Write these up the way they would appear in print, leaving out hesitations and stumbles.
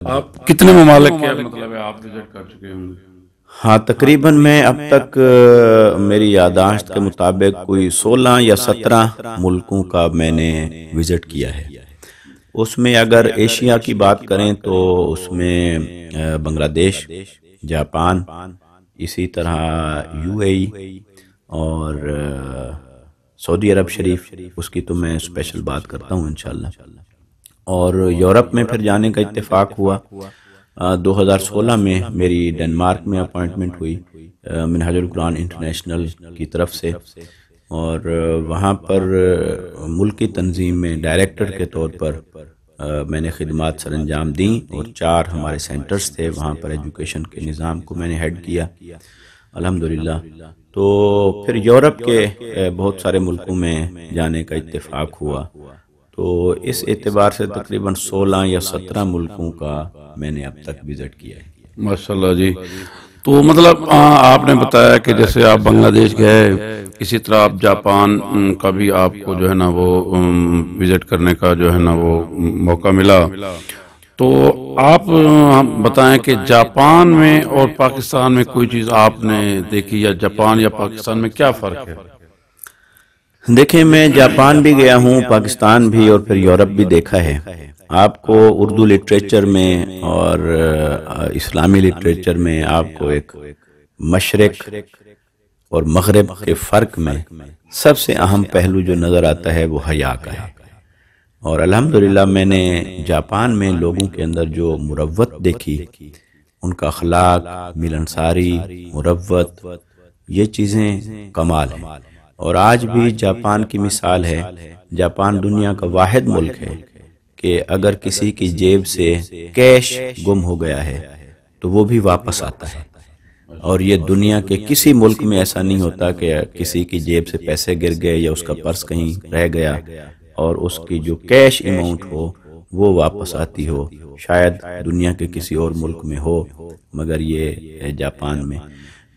آپ کتنے ممالک کے مطلب ہے آپ وزٹ کر چکے ہوں گے؟ ہاں، تقریباً میں اب تک میری یادداشت کے مطابق کوئی 16 یا 17 ملکوں کا میں نے وزٹ کیا ہے۔ اس میں اگر ایشیا کی بات کریں تو اس میں بنگلہ دیش، جاپان، اسی طرح یو اے ای اور سعودی عرب شریف، اس کی تو میں اسپیشل بات کرتا ہوں انشاءاللہ۔ اور یورپ میں پھر جانے کا اتفاق ہوا 2016 میں میری ڈنمارک میں اپوائنٹمنٹ ہوئی منہاج القرآن انٹرنیشنل کی طرف سے، اور وہاں پر ملکی تنظیم میں ڈائریکٹر کے طور پر میں نے خدمات سر انجام دیں، اور 4 ہمارے سینٹرز تھے وہاں پر، ایجوکیشن کے نظام کو میں نے ہیڈ کیا الحمدللہ۔ تو پھر یورپ کے بہت سارے ملکوں میں جانے کا اتفاق ہوا، تو اس اعتبار سے تقریباً 16 یا 17 ملکوں کا میں نے اب تک وزٹ کیا ہے۔ ماشاءاللہ جی۔ تو مطلب آپ نے بتایا کہ جیسے آپ بنگلہ دیش گئے، اسی طرح آپ جاپان کا بھی آپ کو جو ہے نا وہ وزٹ کرنے کا جو ہے نا وہ موقع ملا، تو آپ بتائیں کہ جاپان میں اور پاکستان میں کوئی چیز آپ نے دیکھی، یا جاپان یا پاکستان میں کیا فرق ہے؟ دیکھیں، میں جاپان بھی گیا ہوں، پاکستان بھی، اور پھر یورپ بھی دیکھا ہے۔ آپ کو اردو لٹریچر میں اور اسلامی لٹریچر میں آپ کو ایک مشرق اور مغرب کے فرق میں سب سے اہم پہلو جو نظر آتا ہے وہ حیا کا ہے، اور الحمدللہ میں نے جاپان میں لوگوں کے اندر جو مروت دیکھی، ان کا اخلاق، ملنساری، مروت، یہ چیزیں کمال ہیں۔ اور آج بھی جاپان کی مثال ہے، جاپان دنیا کا واحد ملک ہے کہ اگر کسی کی جیب سے کیش گم ہو گیا ہے تو وہ بھی واپس آتا ہے، اور یہ دنیا کے کسی ملک میں ایسا نہیں ہوتا کہ کسی کی جیب سے پیسے گر گئے یا اس کا پرس کہیں رہ گیا اور اس کی جو کیش اماؤنٹ ہو وہ واپس آتی ہو۔ شاید دنیا کے کسی اور ملک میں ہو، مگر یہ ہے جاپان میں۔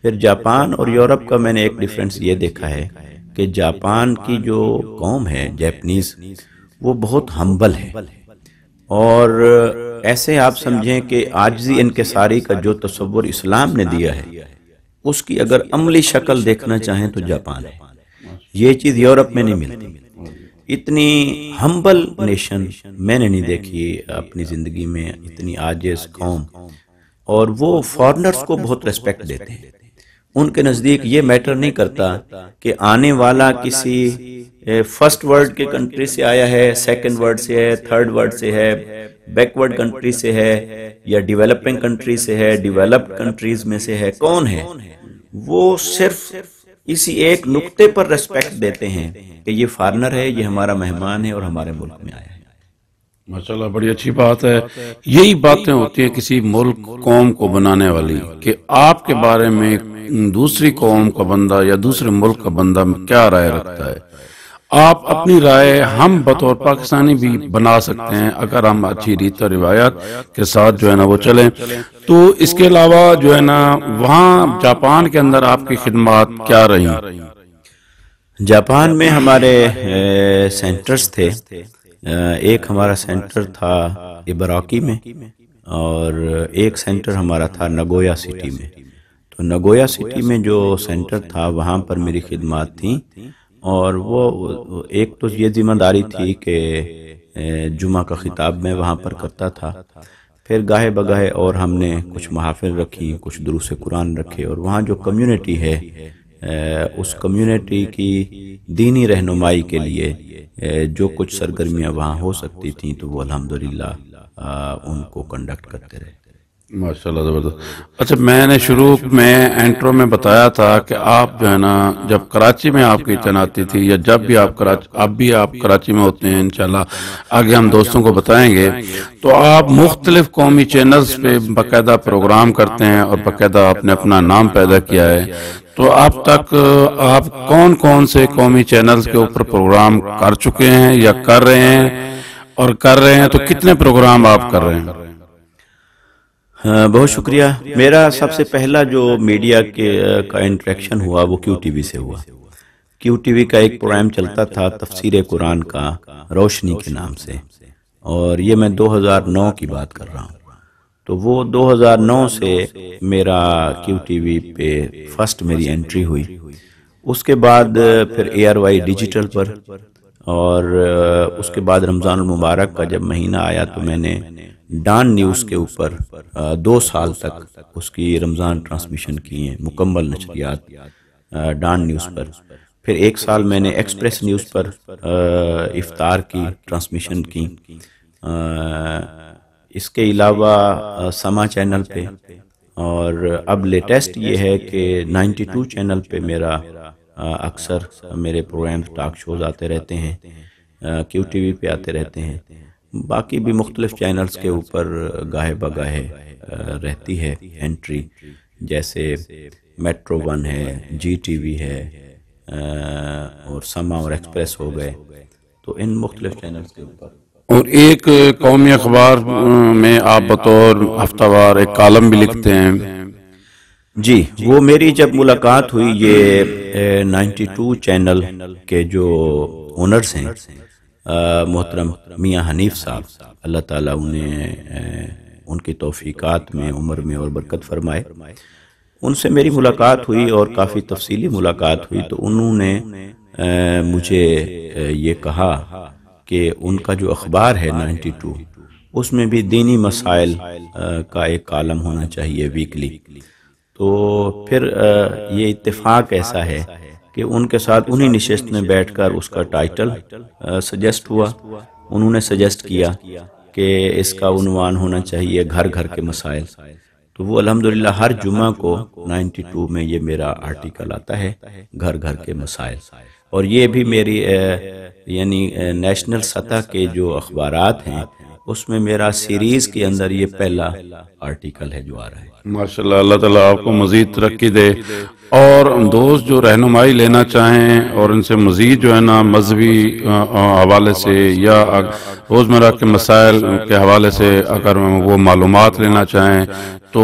پھر جاپان اور یورپ کا میں نے ایک ڈیفرنس یہ دیکھا ہے کہ جاپان کی جو قوم ہے جیپنیز، وہ بہت ہمبل ہے، اور ایسے آپ سمجھیں کہ عاجزی انکساری کا جو تصور اسلام نے دیا ہے، اس کی اگر عملی شکل دیکھنا چاہیں تو جاپان ہے۔ یہ چیز یورپ میں نہیں ملتی۔ اتنی ہمبل نیشن میں نے نہیں دیکھی اپنی زندگی میں، اتنی عاجز قوم، اور وہ فارنرز کو بہت ریسپیکٹ دیتے ہیں۔ ان کے نزدیک یہ میٹر نہیں کرتا کہ آنے والا کسی فرسٹ ورلڈ کے کنٹری سے آیا ہے، سیکنڈ ورلڈ سے ہے، تھرڈ ورلڈ سے ہے، بیکورڈ کنٹری سے ہے، یا ڈیولپنگ کنٹری سے ہے، ڈیولپڈ کنٹریز میں سے ہے، کون ہے، وہ صرف اسی ایک نقطے پر ریسپیکٹ دیتے ہیں کہ یہ فارنر ہے، یہ ہمارا مہمان ہے اور ہمارے ملک میں آیا ہے۔ ماشاءاللہ، بڑی اچھی بات ہے۔ یہی باتیں ہوتی ہیں کسی ملک قوم کو بنانے والی، کہ آپ کے بارے میں دوسری قوم کا بندہ یا دوسرے ملک کا بندہ کیا رائے رکھتا ہے۔ آپ اپنی رائے ہم بطور پاکستانی بھی بنا سکتے ہیں اگر ہم اچھی ریت و روایات کے ساتھ جو ہے نا وہ چلیں۔ تو اس کے علاوہ جو ہے نا وہاں جاپان کے اندر آپ کی خدمات کیا رہی؟ جاپان میں ہمارے سینٹرز تھے، ایک ہمارا سینٹر تھا اباراکی میں، اور ایک سینٹر ہمارا تھا نگویا سٹی میں۔ تو نگویا سٹی میں جو سینٹر تھا وہاں پر میری خدمات تھیں، اور وہ ایک تو یہ ذمہ داری تھی کہ جمعہ کا خطاب میں وہاں پر کرتا تھا، پھر گاہے بگاہے اور ہم نے کچھ محافل رکھی، کچھ دروس قرآن رکھے، اور وہاں جو کمیونٹی ہے اس کمیونٹی کی دینی رہنمائی کے لیے جو کچھ سرگرمیاں وہاں ہو سکتی تھیں تو وہ الحمدللہ ان کو کنڈکٹ کرتے رہے۔ ماشاءاللہ، زبردست۔ اچھا، میں نے شروع میں انٹرو میں بتایا تھا کہ آپ جو ہے نا جب کراچی میں آپ کی تعیناتی تھی، یا جب بھی آپ اب بھی آپ کراچی میں ہوتے ہیں، انشاءاللہ آگے ہم دوستوں کو بتائیں گے، تو آپ مختلف قومی چینلز پہ باقاعدہ پروگرام کرتے ہیں، اور باقاعدہ آپ نے اپنا نام پیدا کیا ہے۔ تو اب تک آپ کون کون سے قومی چینلز کے اوپر پروگرام کر چکے ہیں یا کر رہے ہیں، اور کر رہے ہیں تو کتنے پروگرام آپ کر رہے ہیں؟ بہت شکریہ۔ میرا سب سے پہلا جو میڈیا کا انٹریکشن ہوا وہ کیو ٹی وی سے ہوا۔ کیو ٹی وی کا ایک پروگرام چلتا تھا تفسیر قرآن کا، روشنی کے نام سے، اور یہ میں 2009 کی بات کر رہا ہوں۔ تو وہ 2009 سے میرا کیو ٹی وی پہ فرسٹ میری انٹری ہوئی. اس کے بعد پھر اے آر وائی ڈیجیٹل پر، اور اس کے بعد رمضان المبارک کا جب مہینہ آیا تو میں نے ڈان نیوز کے اوپر 2 سال تک اس کی رمضان ٹرانسمیشن کی ہیں، مکمل نشریات ڈان نیوز پر. پھر 1 سال میں نے ایکسپریس نیوز پر افطار کی ٹرانسمیشن کی. اس کے علاوہ سما چینل پہ، اور اب لیٹسٹ یہ ہے کہ 92 چینل پہ میرا اکثر میرے پروگرامز ٹاک شوز آتے رہتے ہیں، کیو ٹی وی پہ آتے رہتے ہیں. باقی بھی مختلف چینلز کے اوپر گاہے بگاہے رہتی ہے انٹری، جیسے میٹرو 1 ہے، جی ٹی وی ہے، اور سما اور ایکسپریس ہو گئے. تو ان مختلف چینلز کے اوپر. اور ایک قومی اخبار میں آپ بطور ہفتہ وار ایک کالم بھی لکھتے ہیں. جی، وہ میری جب ملاقات ہوئی یہ 92 چینل کے جو اونرز ہیں محترم میاں حنیف صاحب، اللہ تعالیٰ انہیں ان کی توفیقات میں، عمر میں اور برکت فرمائے، ان سے میری ملاقات ہوئی اور کافی تفصیلی ملاقات ہوئی. تو انہوں نے مجھے یہ کہا کہ ان کا جو اخبار ہے 92 اس میں بھی دینی مسائل کا ایک کالم ہونا چاہیے ویکلی. تو پھر یہ اتفاق ایسا ہے کہ ان کے ساتھ انہی نشست میں بیٹھ کر اس کا ٹائٹل سجیسٹ ہوا. انہوں نے سجیسٹ کیا کہ اس کا عنوان ہونا چاہیے گھر گھر کے مسائل. تو وہ الحمدللہ ہر جمعہ کو 92 میں یہ میرا آرٹیکل آتا ہے، گھر گھر کے مسائل. اور یہ بھی میری یعنی نیشنل سطح کے جو اخبارات ہیں اس میں میرا سیریز کے اندر یہ پہلا آرٹیکل ہے جو آ رہا ہے. ماشاءاللہ، اللہ تعالیٰ آپ کو مزید ترقی دے. اور دوست جو رہنمائی لینا چاہیں اور ان سے مزید جو ہے نا مذہبی حوالے سے یا روزمرہ کے مسائل کے حوالے سے اگر وہ معلومات لینا چاہیں تو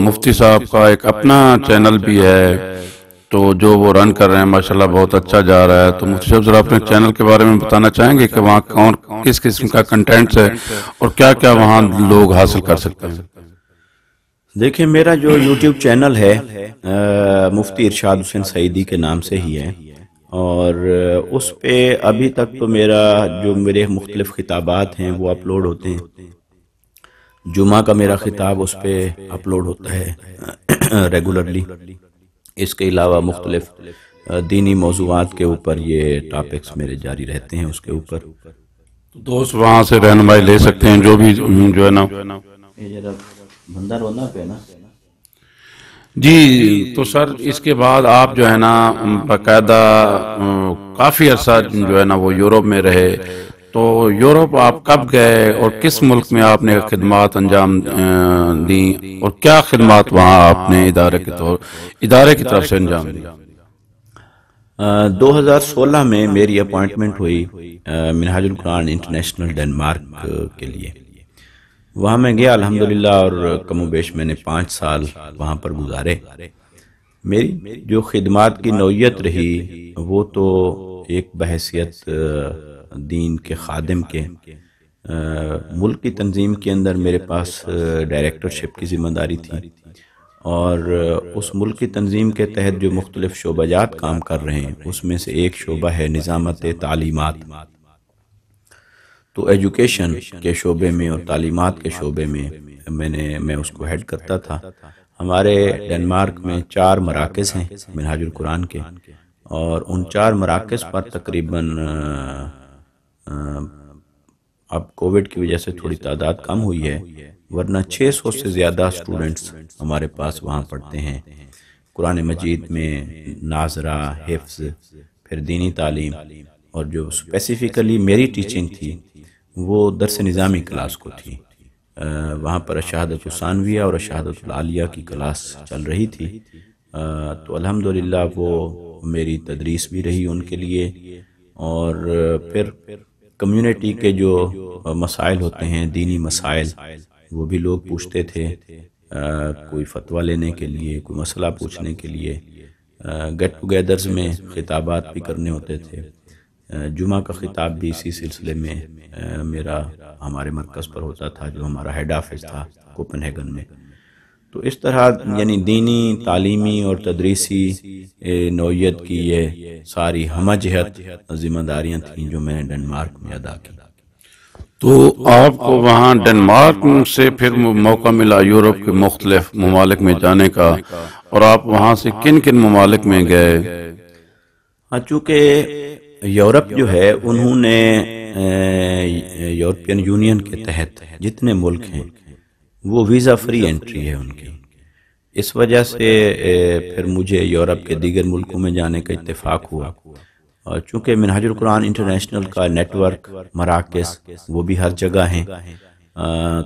مفتی صاحب کا ایک اپنا چینل بھی ہے تو جو وہ رن کر رہے ہیں، ماشاءاللہ بہت اچھا جا رہا ہے. تو مفتی صاحب ذرا اپنے چینل کے بارے میں بتانا چاہیں گے کہ وہاں کون کس قسم کا کنٹینٹس ہے اور کیا کیا وہاں لوگ حاصل کر سکتے ہیں؟ دیکھیں، میرا جو یوٹیوب چینل ہے مفتی ارشاد حسین سعیدی کے نام سے ہی ہے، اور اس پہ ابھی تک تو میرے مختلف خطابات ہیں وہ اپلوڈ ہوتے ہیں. جمعہ کا میرا خطاب اس پہ اپلوڈ ہوتا ہے ریگولرلی. اس کے علاوہ مختلف دینی موضوعات کے اوپر یہ ٹاپکس میرے جاری رہتے ہیں اس کے اوپر. دوست وہاں سے رہنمائی لے سکتے ہیں جو بھی جو ہے نا. بندہ رونا پہ نا. جی تو سر اس کے بعد آپ جو ہے نا باقاعدہ کافی عرصہ جو ہے نا وہ یورپ میں رہے. تو یورپ آپ کب گئے اور کس ملک میں آپ نے خدمات انجام دیں اور کیا خدمات وہاں آپ نے ادارے کی طرف سے انجام دی؟ 2016 میں میری اپوائنٹمنٹ ہوئی منہاج القرآن انٹرنیشنل ڈنمارک کے لیے. وہاں میں گیا الحمدللہ، اور کم و بیش میں نے 5 سال وہاں پر گزارے. میری جو خدمات کی نوعیت رہی وہ تو ایک بحیثیت دین کے خادم کے ملک کی تنظیم کے اندر میرے پاس ڈائریکٹرشپ کی ذمہ داری تھی، اور اس ملک کی تنظیم کے تحت جو مختلف شعبہ جات کام کر رہے ہیں اس میں سے ایک شعبہ ہے نظامت تعلیمات. تو ایجوکیشن کے شعبے میں اور تعلیمات کے شعبے میں میں اس کو ہیڈ کرتا تھا. ہمارے ڈنمارک میں 4 مراکز ہیں منہاج القرآن کے، اور ان 4 مراکز پر تقریباً اب کووڈ کی وجہ سے تھوڑی تعداد کم ہوئی ہے، ورنہ 600 سے زیادہ اسٹوڈنٹس ہمارے پاس وہاں پڑھتے ہیں. قرآن مجید میں ناظرہ، حفظ، پھر دینی تعلیم، اور جو اسپیسیفکلی میری ٹیچنگ تھی وہ درس نظامی کلاس کو تھی. وہاں پر الشہادۃ الثانویہ اور الشہادۃ العالیہ کی کلاس چل رہی تھی. تو الحمدللہ وہ میری تدریس بھی رہی ان کے لیے. اور پھر کمیونٹی کے جو مسائل ہوتے ہیں، دینی مسائل، وہ بھی لوگ پوچھتے تھے، کوئی فتویٰ لینے کے لیے، کوئی مسئلہ پوچھنے کے لیے. گیٹ ٹوگیدرز میں خطابات بھی کرنے ہوتے تھے. جمعہ کا خطاب بھی اسی سلسلے میں میرا ہمارے مرکز پر ہوتا تھا، جو ہمارا ہیڈ آفس تھا کوپن ہیگن میں۔ تو اس طرح یعنی دینی، تعلیمی اور تدریسی نوعیت کی یہ ساری ہمہ جہت ذمہ داریاں تھیں جو میں نے ڈنمارک میں ادا کی۔ تو آپ کو وہاں ڈنمارک سے پھر موقع ملا یورپ کے مختلف ممالک میں جانے کا، اور آپ وہاں سے کن کن ممالک میں گئے؟ چونکہ یورپ جو ہے انہوں نے یورپین یونین کے تحت جتنے ملک ہیں وہ ویزا فری انٹری ہے ان کی، اس وجہ سے پھر مجھے یورپ کے دیگر ملکوں میں جانے کا اتفاق ہوا۔ اور چونکہ منہاج القرآن انٹرنیشنل کا نیٹ ورک مراکز وہ بھی ہر جگہ ہیں،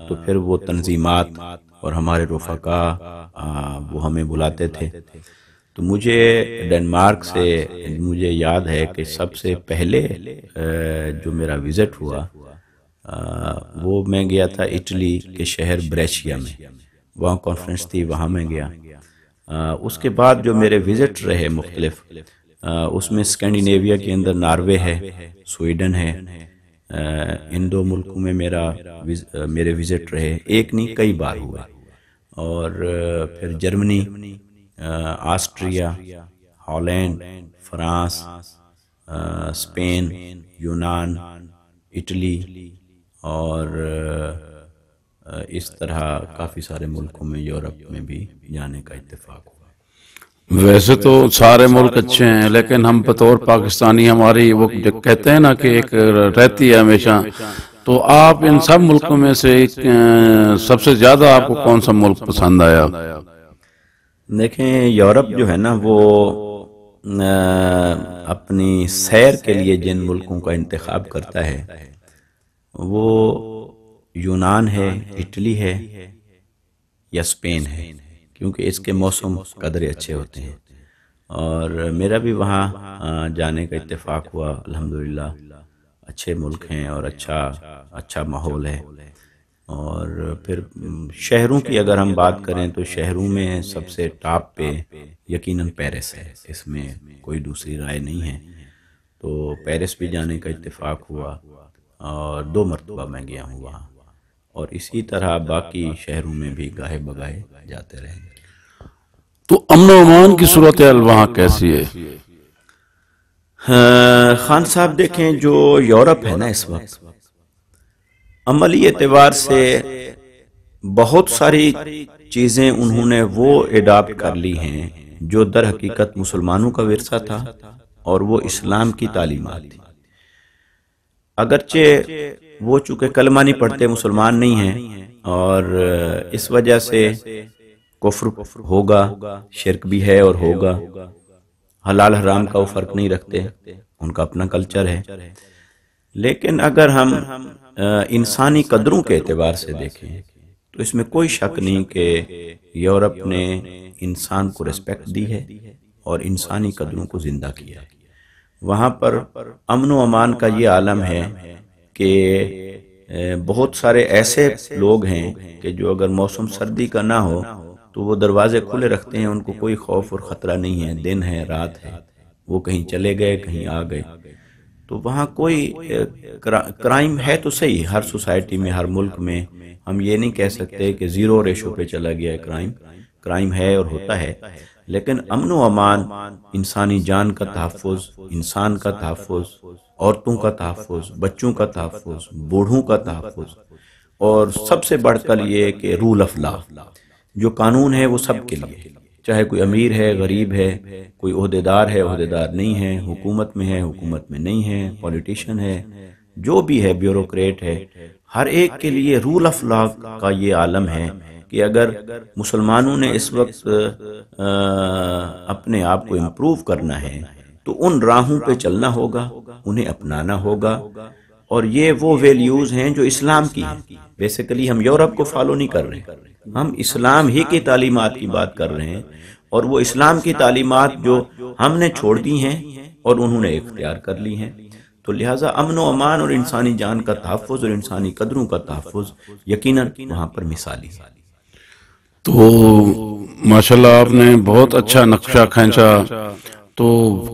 تو پھر وہ تنظیمات اور ہمارے رفقا وہ ہمیں بلاتے تھے۔ تو مجھے ڈنمارک سے مجھے یاد ہے کہ سب سے پہلے جو میرا وزٹ ہوا وہ میں گیا تھا اٹلی کے شہر بریشیا میں، وہاں کانفرنس تھی، وہاں میں گیا۔ اس کے بعد جو میرے وزٹ رہے مختلف، اس میں اسکینڈینیویا کے اندر ناروے ہے، سویڈن ہے، ان دو ملکوں میں میرے وزٹ رہے، ایک نہیں کئی بار ہوا۔ اور پھر Germany, Austria, Holland, France, Spain, یونان، اٹلی، اور اس طرح کافی سارے ملکوں میں یورپ میں بھی جانے کا اتفاق ہوا۔ ویسے تو سارے ملک اچھے ہیں، لیکن ہم بطور پاکستانی ہماری وہ کہتے ہیں نا کہ ایک رہتی ہے ہمیشہ، تو آپ ان سب ملکوں میں سے سب سے زیادہ آپ کو کون سا ملک پسند آیا؟ دیکھیں یورپ جو ہے نا وہ اپنی سیر کے لیے جن ملکوں کا انتخاب کرتا ہے وہ یونان ہے، اٹلی ہے یا اسپین ہے، کیونکہ اس کے موسم قدرے اچھے ہوتے ہیں۔ اور میرا بھی وہاں جانے کا اتفاق ہوا، الحمدللہ اچھے ملک ہیں اور اچھا ماحول ہے۔ اور پھر شہروں کی اگر ہم بات کریں تو شہروں میں سب سے ٹاپ پہ یقیناً پیرس ہے، اس میں کوئی دوسری رائے نہیں ہے۔ تو پیرس بھی جانے کا اتفاق ہوا اور 2 مرتبہ میں گیا ہوں وہاں، اور اسی طرح باقی شہروں میں بھی گاہے بگاہے جاتے رہیں گے۔ تو امن و امان کی صورتحال وہاں کیسی ہے؟ خان صاحب دیکھیں جو یورپ ہے نا اس وقت عملی اعتبار سے بہت ساری چیزیں انہوں نے وہ اڈاپٹ کر لی ہیں جو در حقیقت مسلمانوں کا ورثہ تھا اور وہ اسلام کی تعلیمات تھی۔ اگرچہ وہ چونکہ کلمہ نہیں پڑھتے، مسلمان نہیں ہیں، اور اس وجہ سے کفر ہوگا، شرک بھی ہے اور ہوگا، حلال حرام کا وہ فرق نہیں رکھتے، ان کا اپنا کلچر ہے۔ لیکن اگر ہم انسانی قدروں کے اعتبار سے دیکھیں تو اس میں کوئی شک نہیں کہ یورپ نے انسان کو ریسپیکٹ دی ہے اور انسانی قدروں کو زندہ کیا ہے۔ وہاں پر امن و امان کا یہ عالم ہے کہ بہت سارے ایسے لوگ ہیں کہ جو اگر موسم سردی کا نہ ہو تو وہ دروازے کھلے رکھتے ہیں، ان کو کوئی خوف اور خطرہ نہیں ہے، دن ہے رات ہے، وہ کہیں چلے گئے کہیں آ گئے۔ تو وہاں کوئی کرائم ہے تو صحیح، ہر سوسائٹی میں ہر ملک میں ہم یہ نہیں کہہ سکتے کہ 0 ریشو پہ چلا گیا ہے کرائم ہے اور ہوتا ہے، لیکن امن و امان، انسانی جان کا تحفظ، انسان کا تحفظ، عورتوں کا تحفظ، بچوں کا تحفظ، بوڑھوں کا تحفظ، اور سب سے بڑھ کر یہ کہ رول آف لا، جو قانون ہے وہ سب کے لیے، چاہے کوئی امیر ہے، غریب ہے، کوئی عہدیدار ہے، عہدیدار نہیں ہے، حکومت میں ہے، حکومت میں نہیں ہے، پولیٹیشین ہے، جو بھی ہے، بیوروکریٹ ہے، ہر ایک کے لیے رول آف لا کا یہ عالم ہے کہ اگر مسلمانوں نے اس وقت اپنے آپ کو امپروو کرنا ہے تو ان راہوں پہ چلنا ہوگا، انہیں اپنانا ہوگا، اور یہ وہ ویلیوز ہیں جو اسلام کی ہیں۔ بیسیکلی ہم یورپ کو فالو نہیں کر رہے، ہم اسلام ہی کی تعلیمات کی بات کر رہے ہیں، اور وہ اسلام کی تعلیمات جو ہم نے چھوڑ دی ہیں اور انہوں نے اختیار کر لی ہیں۔ تو لہٰذا امن و امان اور انسانی جان کا تحفظ اور انسانی قدروں کا تحفظ یقیناً وہاں پر مثالی ہے۔ تو ماشاءاللہ آپ نے بہت اچھا نقشہ کھینچا تو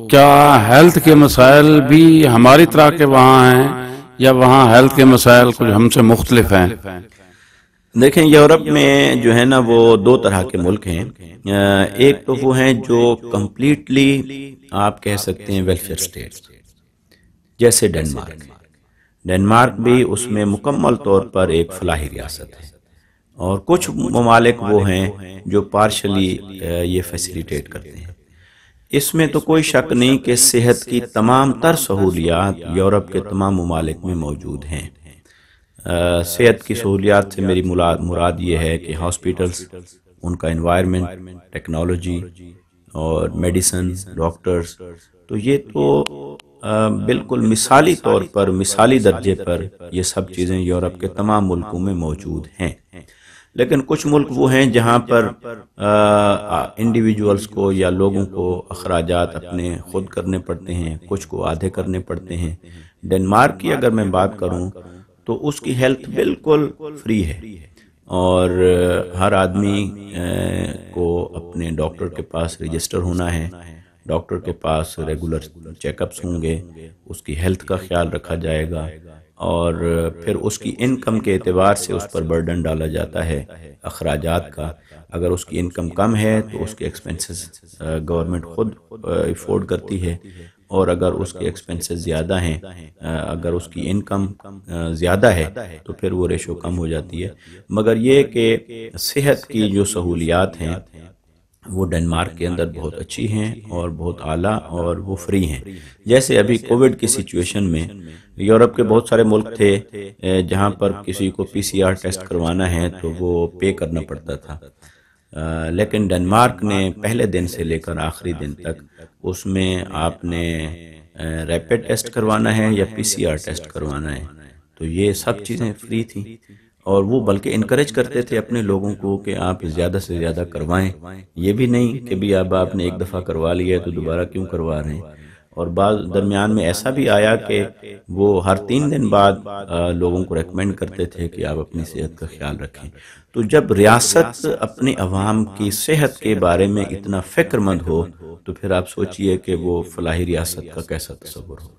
کیا ہیلتھ کے مسائل بھی ہماری طرح کے وہاں ہیں یا وہاں ہیلتھ کے مسائل کچھ ہم سے مختلف ہیں؟ دیکھیں یورپ میں جو ہے نا وہ دو طرح کے ملک ہیں. ایک تو وہ ہیں جو کمپلیٹلی آپ کہہ سکتے ہیں ویلفیئر اسٹیٹس، جیسے ڈنمارک بھی اس میں مکمل طور پر ایک فلاحی ریاست ہے، اور کچھ ممالک وہ ہیں جو پارشلی یہ فیسیلیٹیٹ کرتے ہیں. اس میں تو کوئی شک نہیں کہ صحت کی تمام تر سہولیات یورپ کے تمام ممالک میں موجود ہیں. صحت کی سہولیات سے میری مراد یہ ہے کہ ہاسپٹلز، ان کا انوائرمنٹ، ٹیکنالوجی اور میڈیسن، ڈاکٹرز، تو یہ تو بالکل مثالی طور پر، مثالی درجے پر یہ سب چیزیں یورپ کے تمام ملکوں میں موجود ہیں. لیکن کچھ ملک وہ ہیں جہاں پر انڈیویجولز کو یا لوگوں کو اخراجات اپنے خود کرنے پڑتے ہیں، کچھ کو آدھے کرنے پڑتے ہیں. ڈنمارک کی اگر میں بات کروں تو اس کی ہیلتھ بالکل فری ہے، اور ہر آدمی کو اپنے ڈاکٹر کے پاس رجسٹر ہونا ہے، ڈاکٹر کے پاس ریگولر چیک اپس ہوں گے، اس کی ہیلتھ کا خیال رکھا جائے گا، اور پھر اس کی انکم کے اعتبار سے اس پر برڈن ڈالا جاتا ہے اخراجات کا. اگر اس کی انکم کم ہے تو اس کے ایکسپنسز گورنمنٹ خود افورڈ کرتی ہے، اور اگر اس کے ایکسپنسز زیادہ ہیں، اگر اس کی انکم زیادہ ہے تو پھر وہ ریشو کم ہو جاتی ہے. مگر یہ کہ صحت کی جو سہولیات ہیں وہ ڈنمارک کے اندر بہت اچھی ہیں اور بہت اعلیٰ، اور وہ فری ہیں. جیسے ابھی کووڈ کی سچویشن میں یورپ کے بہت سارے ملک تھے جہاں پر کسی کو PCR ٹیسٹ کروانا ہے تو وہ پے کرنا پڑتا تھا، لیکن ڈنمارک نے پہلے دن سے لے کر آخری دن تک اس میں آپ نے ریپڈ ٹیسٹ کروانا ہے یا PCR ٹیسٹ کروانا ہے تو یہ سب چیزیں فری تھیں. اور وہ بلکہ انکریج کرتے تھے اپنے لوگوں کو کہ آپ زیادہ سے زیادہ کروائیں، یہ بھی نہیں کہ بھی اب آپ نے ایک دفعہ کروا لیا ہے تو دوبارہ کیوں کروا رہے ہیں. اور بعض درمیان میں ایسا بھی آیا کہ وہ ہر 3 دن بعد لوگوں کو ریکمینڈ کرتے تھے کہ آپ اپنی صحت کا خیال رکھیں. تو جب ریاست اپنے عوام کی صحت کے بارے میں اتنا فکر مند ہو تو پھر آپ سوچئے کہ وہ فلاحی ریاست کا کیسا تصور ہو.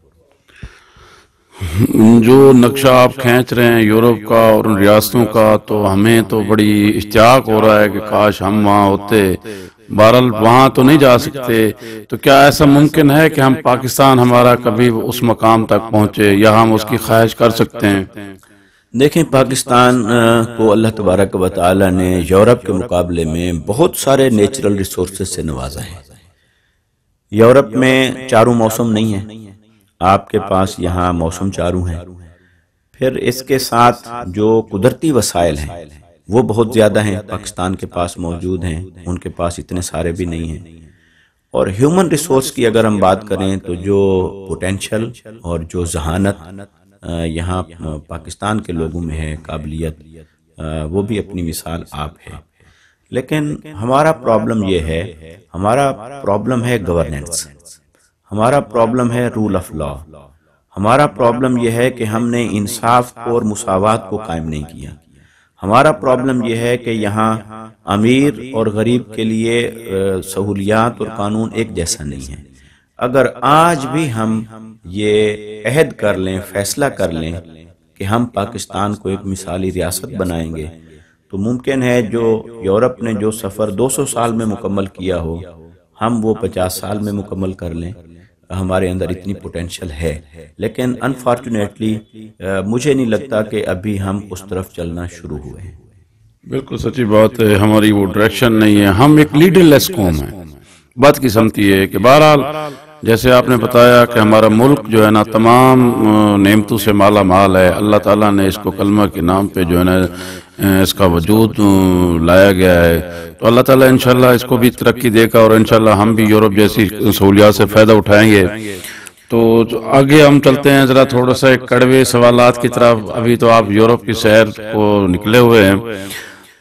جو نقشہ آپ کھینچ رہے ہیں یورپ کا اور ان ریاستوں کا، تو ہمیں تو بڑی اشتیاق ہو رہا ہے کہ کاش ہم وہاں ہوتے. بہرحال وہاں تو نہیں جا سکتے، تو کیا ایسا ممکن ہے کہ ہم پاکستان ہمارا کبھی اس مقام تک پہنچے، یا ہم اس کی خواہش کر سکتے ہیں؟ دیکھیں، پاکستان کو اللہ تبارک و تعالی نے یورپ کے مقابلے میں بہت سارے نیچرل ریسورسز سے نوازا ہے. یورپ میں چاروں موسم نہیں ہیں، آپ کے پاس یہاں موسم چاروں ہیں. پھر اس کے ساتھ جو قدرتی وسائل ہیں وہ بہت زیادہ ہیں، پاکستان کے پاس موجود ہیں، ان کے پاس اتنے سارے بھی نہیں ہیں. اور ہیومن ریسورس کی اگر ہم بات کریں تو جو پوٹینشل اور جو ذہانت یہاں پاکستان کے لوگوں میں ہے، قابلیت، وہ بھی اپنی مثال آپ ہے. لیکن ہمارا پرابلم یہ ہے، ہمارا پرابلم ہے گورننس، ہمارا پرابلم ہے رول آف لا، ہمارا پرابلم یہ ہے کہ ہم نے انصاف اور مساوات کو قائم نہیں کیا. ہمارا پرابلم یہ ہے کہ یہاں امیر اور غریب کے لیے سہولیات اور قانون ایک جیسا نہیں ہے. اگر آج بھی ہم یہ عہد کر لیں، فیصلہ کر لیں کہ ہم پاکستان کو ایک مثالی ریاست بنائیں گے، تو ممکن ہے جو یورپ نے جو سفر 200 سال میں مکمل کیا ہو، ہم وہ 50 سال میں مکمل کر لیں. ہمارے اندر اتنی پوٹینشل ہے، لیکن انفارچونیٹلی مجھے نہیں لگتا کہ ابھی ہم اس طرف چلنا شروع ہوئے ہیں. بالکل سچی بات ہے، ہماری وہ ڈائریکشن نہیں ہے، ہم ایک لیڈر لیس قوم ہیں. بدقسمتی ہے کہ بہرحال جیسے آپ نے بتایا کہ ہمارا ملک جو ہے نا تمام نعمتوں سے مالا مال ہے. اللہ تعالیٰ نے اس کو کلمہ کے نام پہ جو ہے نا اس کا وجود لایا گیا ہے. تو اللہ تعالیٰ انشاءاللہ اس کو بھی ترقی دے گا، اور انشاءاللہ ہم بھی یورپ جیسی سہولیات سے فائدہ اٹھائیں گے. تو آگے ہم چلتے ہیں ذرا تھوڑا سا ایک کڑوے سوالات کی طرف. ابھی تو آپ یورپ کی سیر کو نکلے ہوئے ہیں،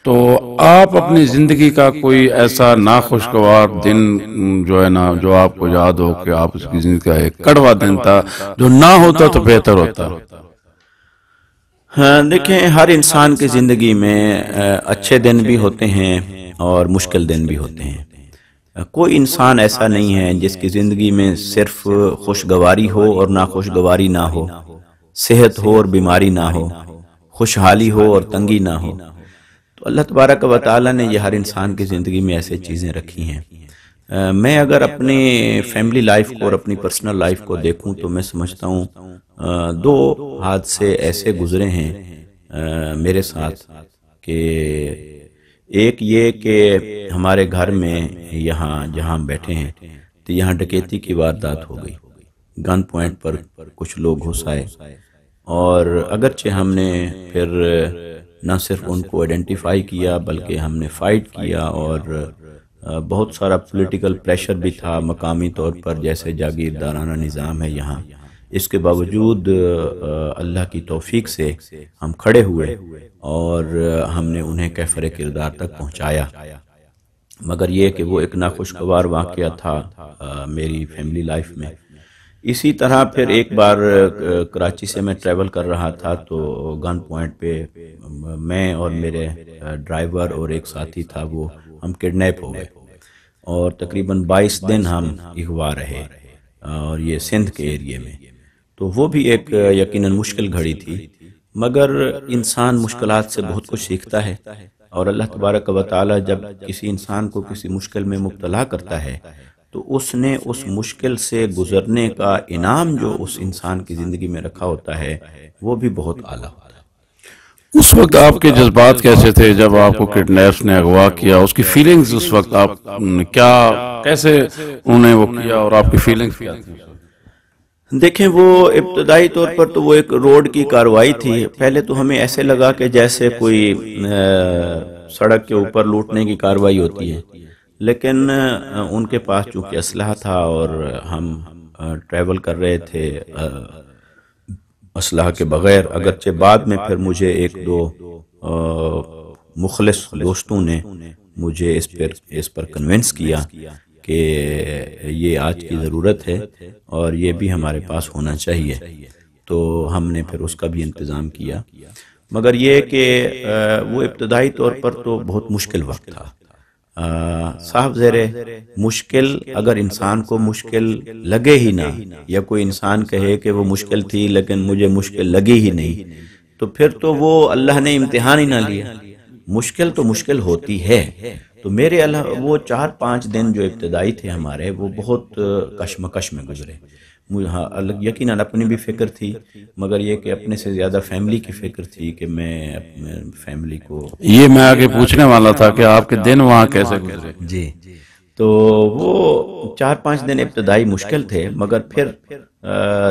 تو آپ اپنی زندگی کا کوئی ایسا ناخوشگوار دن جو ہے نا جو آپ کو یاد ہو کہ آپ اس کی زندگی کا ایک کڑوا دن تھا جو نہ ہوتا تو بہتر ہوتا؟ ہاں دیکھیں، ہر انسان کی زندگی میں اچھے دن بھی ہوتے ہیں اور مشکل دن بھی ہوتے ہیں. کوئی انسان ایسا نہیں ہے جس کی زندگی میں صرف خوشگواری ہو اور ناخوشگواری نہ ہو، صحت ہو اور بیماری نہ ہو، خوشحالی ہو اور تنگی نہ ہو۔ تو اللہ تبارک و تعالیٰ نے یہ ہر انسان کی زندگی میں ایسے چیزیں رکھی ہیں۔ میں اگر اپنی فیملی لائف کو اور اپنی پرسنل لائف کو دیکھوں تو میں سمجھتا ہوں دو حادثے ایسے گزرے ہیں میرے ساتھ کہ ایک یہ کہ ہمارے گھر میں یہاں جہاں ہم بیٹھے ہیں تو یہاں ڈکیتی کی واردات ہو گئی، گن پوائنٹ پر کچھ لوگ گھس آئے، اور اگرچہ ہم نے پھر نہ صرف ان کو آئیڈینٹیفائی کیا بلکہ ہم نے فائٹ کیا، اور بہت سارا پولیٹیکل پریشر بھی تھا مقامی طور پر، جیسے جاگیردارانہ نظام ہے یہاں، اس کے باوجود اللہ کی توفیق سے ہم کھڑے ہوئے اور ہم نے انہیں کیفر کردار تک پہنچایا۔ مگر یہ کہ وہ ایک ناخوشگوار واقعہ تھا میری فیملی لائف میں۔ اسی طرح پھر ایک بار کراچی سے میں ٹریول کر رہا تھا تو گن پوائنٹ پہ میں اور میرے ڈرائیور اور ایک ساتھی تھا، وہ ہم کڈنیپ ہو گئے، اور تقریباً 22 دن ہم اغوا رہے، اور یہ سندھ کے ایریے میں۔ تو وہ بھی ایک یقیناً مشکل گھڑی تھی، مگر انسان مشکلات سے بہت کچھ سیکھتا ہے، اور اللہ تبارک و تعالی جب کسی انسان کو کسی مشکل میں مبتلا کرتا ہے تو اس نے اس مشکل سے گزرنے کا انعام جو اس انسان کی زندگی میں رکھا ہوتا ہے وہ بھی بہت اعلیٰ ہوتا ہے۔ اس وقت آپ کے جذبات کیسے تھے جب آپ کو کڈنیپرز نے اغوا کیا؟ اس کی فیلنگز اس وقت آپ کیا، کیسے انہوں نے وہ کیا اور آپ کی فیلنگز کیا تھی؟ دیکھیں، وہ ابتدائی طور پر تو وہ ایک روڈ کی کارروائی تھی۔ پہلے تو ہمیں ایسے لگا کہ جیسے کوئی سڑک کے اوپر لوٹنے کی کارروائی ہوتی ہے، لیکن ان کے پاس چونکہ اسلحہ تھا اور ہم ٹریول کر رہے تھے اسلحہ کے بغیر، اگرچہ بعد میں پھر مجھے ایک دو مخلص دوستوں نے مجھے اس پر کنونس کیا کہ یہ آج کی ضرورت ہے اور یہ بھی ہمارے پاس ہونا چاہیے، تو ہم نے پھر اس کا بھی انتظام کیا۔ مگر یہ کہ وہ ابتدائی طور پر تو بہت مشکل وقت تھا صاحب زیرے مشکل۔ اگر انسان کو مشکل لگے ہی نہ، یا کوئی انسان کہے کہ وہ مشکل تھی لیکن مجھے مشکل لگی ہی نہیں، تو پھر تو وہ اللہ نے امتحان ہی نہ لیا۔ مشکل تو مشکل ہوتی ہے۔ تو میرے وہ 4-5 دن جو ابتدائی تھے ہمارے، وہ بہت کشمکش میں گزرے۔ یقیناً اپنی بھی فکر تھی، مگر یہ کہ اپنے سے زیادہ فیملی کی فکر تھی کہ میں اپنے فیملی کو، یہ میں آگے پوچھنے والا تھا کہ آپ کے دن وہاں کیسے گزرے؟ جی، تو وہ 4-5 دن ابتدائی مشکل تھے، مگر پھر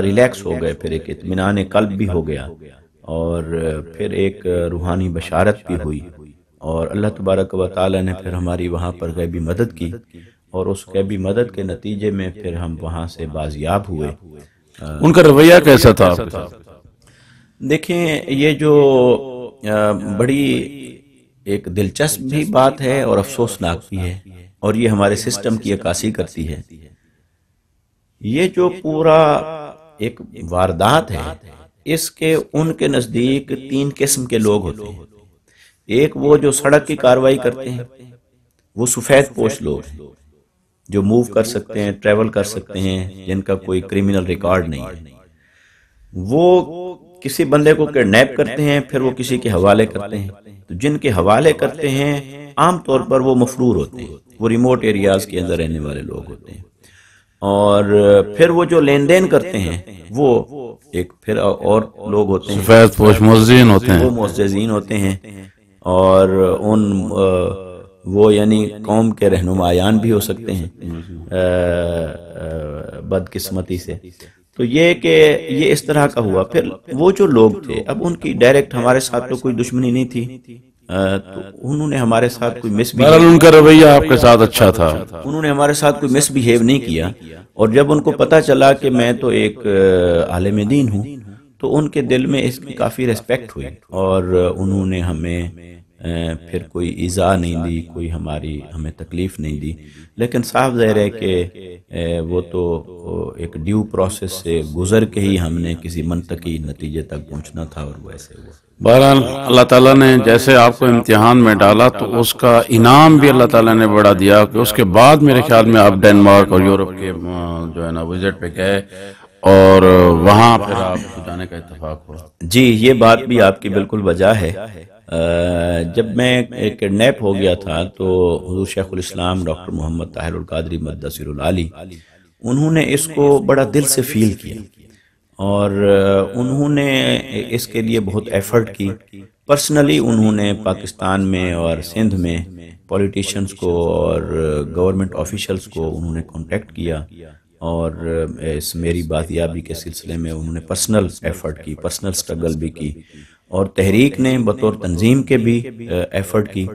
ریلیکس ہو گئے، پھر ایک اطمینان قلب بھی ہو گیا، اور پھر ایک روحانی بشارت بھی ہوئی، اور اللہ تبارک و تعالی نے پھر ہماری وہاں پر غیبی مدد کی، اور اس غیبی مدد کے نتیجے میں پھر ہم وہاں سے بازیاب ہوئے۔ ان کا رویہ کیسا تھا آپ کے ساتھ؟ دیکھیں، یہ جو بڑی ایک دلچسپ بھی بات ہے اور افسوسناک بھی ہے، اور یہ ہمارے سسٹم کی عکاسی کرتی ہے۔ یہ جو پورا ایک واردات ہے، اس کے ان کے نزدیک 3 قسم کے لوگ ہوتے ہیں۔ ایک وہ جو سڑک کی کارروائی کرتے ہیں، وہ سفید پوش لوگ ہیں جو موو کر سکتے ہیں، ٹریول کر سکتے ہیں، جن کا کوئی کرمنل ریکارڈ نہیں ہے۔ وہ کسی بندے کو کڈنیپ کرتے ہیں، پھر وہ کسی کے حوالے کرتے ہیں۔ تو جن کے حوالے کرتے ہیں عام طور پر وہ مفرور ہوتے ہیں، وہ ریموٹ ایریاز کے اندر رہنے والے لوگ ہوتے ہیں، اور پھر وہ جو لین دین کرتے ہیں وہ ایک پھر اور لوگ ہوتے ہیں، سفید پوش معززین ہوتے ہیں، وہ معززین ہوتے ہیں، اور وہ یعنی قوم کے رہنمایان بھی ہو سکتے ہیں بدقسمتی سے۔ تو یہ کہ یہ اس طرح کا ہوا۔ پھر وہ جو لوگ تھے، اب ان کی ڈائریکٹ ہمارے ساتھ تو کوئی دشمنی نہیں تھی، تو انہوں نے ہمارے ساتھ کوئی مس بہرحال ان کا رویہ آپ کے ساتھ اچھا تھا، انہوں نے ہمارے ساتھ کوئی مس بیہیو نہیں کیا، اور جب ان کو پتہ چلا کہ میں تو ایک عالم دین ہوں تو ان کے دل میں اس کی کافی ریسپیکٹ ہوئی، اور انہوں نے ہمیں پھر کوئی ایذا نہیں دی، کوئی ہمیں تکلیف نہیں دی، لیکن صاف ظاہر ہے کہ وہ تو ایک ڈیو پروسیس سے گزر کے ہی ہم نے کسی منطقی نتیجے تک پہنچنا تھا، اور ویسے ہوا۔ بہرحال اللہ تعالیٰ نے جیسے آپ کو امتحان میں ڈالا تو اس کا انعام بھی اللہ تعالیٰ نے بڑا دیا کہ اس کے بعد میرے خیال میں آپ ڈنمارک اور یورپ کے جو ہے نا وزٹ پہ گئے اور وہاں پھر آپ کو جانے کا اتفاق ہوا۔ جی، یہ بات بھی آپ کی بالکل وجہ ہے۔ جب میں کڈنیپ ہو گیا تھا تو حضور شیخ الاسلام ڈاکٹر محمد طاہر القادری مقدس سر العالی، انہوں نے اس کو بڑا دل سے فیل کیا، اور انہوں نے اس کے لیے بہت ایفرٹ کی۔ پرسنلی انہوں نے پاکستان میں اور سندھ میں پولیٹیشنز کو اور گورنمنٹ آفیشلز کو انہوں نے کانٹیکٹ کیا، اور اس میری بازیابی کے سلسلے میں انہوں نے پرسنل ایفرٹ کی، پرسنل سٹرگل بھی کی، اور تحریک نے بطور تنظیم کے بھی ایفرٹ کی۔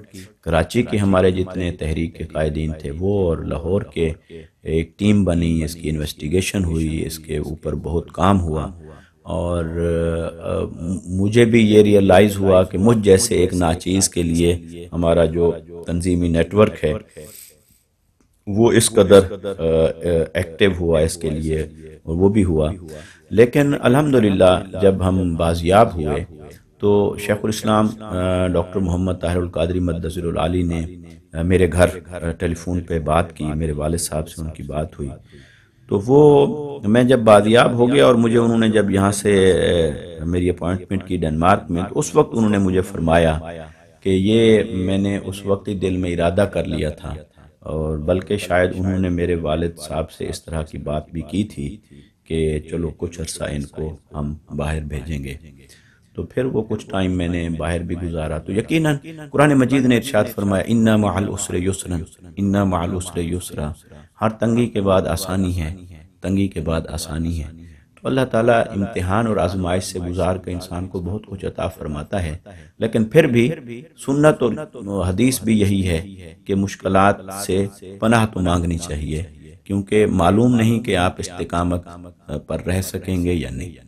کراچی کے ہمارے جتنے تحریک کے قائدین تھے وہ، اور لاہور کے ایک ٹیم بنی، اس کی انویسٹیگیشن ہوئی، اس کے اوپر بہت کام ہوا، اور مجھے بھی یہ ریئلائز ہوا کہ مجھ جیسے ایک ناچیز کے لیے ہمارا جو تنظیمی نیٹ ورک ہے وہ اس قدر ایکٹیو ہوا اس کے لیے، اور وہ بھی ہوا۔ لیکن الحمدللہ جب ہم بازیاب ہوئے تو شیخ الاسلام ڈاکٹر محمد طاہر القادری مقدس سر العالی نے میرے گھر ٹیلی فون پہ بات کی، میرے والد صاحب سے ان کی بات ہوئی۔ تو وہ میں جب بازیاب ہو گیا اور مجھے انہوں نے جب یہاں سے میری اپوائنٹمنٹ کی ڈنمارک میں، تو اس وقت انہوں نے مجھے فرمایا کہ یہ میں نے اس وقت ہی دل میں ارادہ کر لیا تھا، اور بلکہ شاید انہوں نے میرے والد صاحب سے اس طرح کی بات بھی کی تھی کہ چلو کچھ عرصہ ان کو ہم باہر بھیجیں گے۔ تو پھر وہ کچھ ٹائم میں نے باہر بھی گزارا، تو یقیناً قرآن مجید نے ارشاد فرمایا اِنَّ مَعَ الْعُسْرِ يُسْرًا، اِنَّ مَعَ الْعُسْرِ يُسْرًا، ہر تنگی کے بعد آسانی ہے، تنگی کے بعد آسانی ہے۔ تو اللہ تعالیٰ امتحان اور آزمائش سے گزار کر انسان کو بہت کچھ عطا فرماتا ہے، لیکن پھر بھی سنت اور حدیث بھی یہی ہے کہ مشکلات سے پناہ تو مانگنی چاہیے، کیونکہ معلوم نہیں کہ آپ استقامت پر رہ سکیں گے یا نہیں۔